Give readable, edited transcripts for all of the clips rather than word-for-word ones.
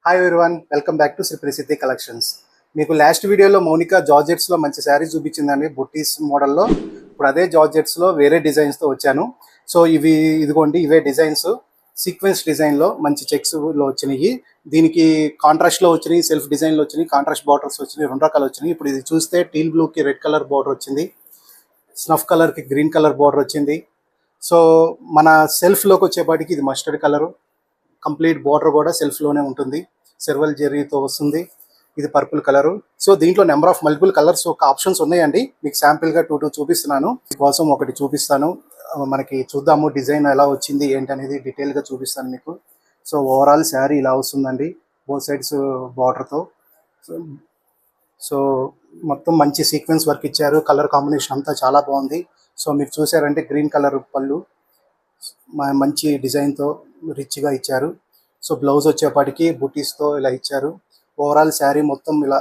Hi everyone, welcome back to Shri Prasiddhi collections. మీకు last వీడియోలో మౌనిక జార్జెట్స్లో మంచి శారీస్ చూపించిందండి, బుట్టీస్ మోడల్లో. ఇప్పుడు అదే జార్జెట్స్లో వేరే డిజైన్స్తో వచ్చాను. సో ఇదిగోండి, ఇవే డిజైన్స్ సీక్వెన్స్ డిజైన్లో మంచి చెక్స్లో వచ్చినాయి. దీనికి కాంట్రాస్ట్లో వచ్చినాయి, సెల్ఫ్ డిజైన్లో వచ్చినాయి, కాంట్రాస్ట్ బార్డర్స్ వచ్చినాయి, రెండు రకాలు వచ్చినాయి. ఇప్పుడు ఇది చూస్తే టీల్ బ్లూకి రెడ్ కలర్ బార్డర్ వచ్చింది, స్నఫ్ కలర్కి గ్రీన్ కలర్ బార్డర్ వచ్చింది. సో మన సెల్ఫ్లోకి వచ్చేపాటికి ఇది మస్టర్డ్ కలరు, కంప్లీట్ బార్డర్ కూడా సెల్ఫ్లోనే ఉంటుంది, సిల్వర్ జెర్రీతో వస్తుంది. ఇది పర్పుల్ కలరు. సో దీంట్లో నెంబర్ ఆఫ్ మల్టిపుల్ కలర్స్ ఒక ఆప్షన్స్ ఉన్నాయండి. మీకు శాంపిల్గా టూ చూపిస్తున్నాను, కోసం ఒకటి చూపిస్తాను. మనకి చూద్దాము డిజైన్ ఎలా వచ్చింది ఏంటి అనేది డీటెయిల్గా చూపిస్తాను మీకు. సో ఓవరాల్ శారీ ఇలా వస్తుందండి, బోత్ సైడ్స్ బార్డర్తో. సో మొత్తం మంచి సీక్వెన్స్ వర్క్ ఇచ్చారు, కలర్ కాంబినేషన్ అంతా చాలా బాగుంది. సో మీరు చూసారంటే గ్రీన్ కలర్ పళ్ళు మంచి డిజైన్తో రిచ్గా ఇచ్చారు. సో బ్లౌజ్ వచ్చేపాటికి బుటీస్తో ఇలా ఇచ్చారు. ఓవరాల్ శారీ మొత్తం ఇలా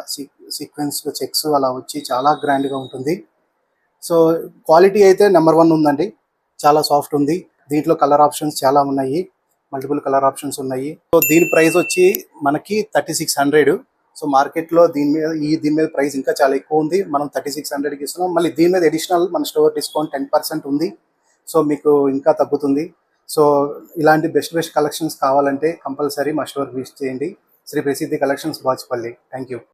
సీక్వెన్స్ చెక్స్ అలా వచ్చి చాలా గ్రాండ్గా ఉంటుంది. సో క్వాలిటీ అయితే నెంబర్ 1 ఉందండి, చాలా సాఫ్ట్ ఉంది. దీంట్లో కలర్ ఆప్షన్స్ చాలా ఉన్నాయి, మల్టిపుల్ కలర్ ఆప్షన్స్ ఉన్నాయి. సో దీని ప్రైస్ వచ్చి మనకి 3600. సో మార్కెట్లో దీని మీద ప్రైస్ ఇంకా చాలా ఎక్కువ ఉంది. మనం 3600కి ఇస్తున్నాం. మళ్ళీ దీని మీద అడిషనల్ మన స్టోర్ డిస్కౌంట్ 10% ఉంది. సో మీకు ఇంకా తగ్గుతుంది. సో ఇలాంటి బెస్ట్ కలెక్షన్స్ కావాలంటే కంపల్సరీ మా స్టోర్ విజిట్ చేయండి. Shri Prasiddhi collections, Bachupally. Thank you.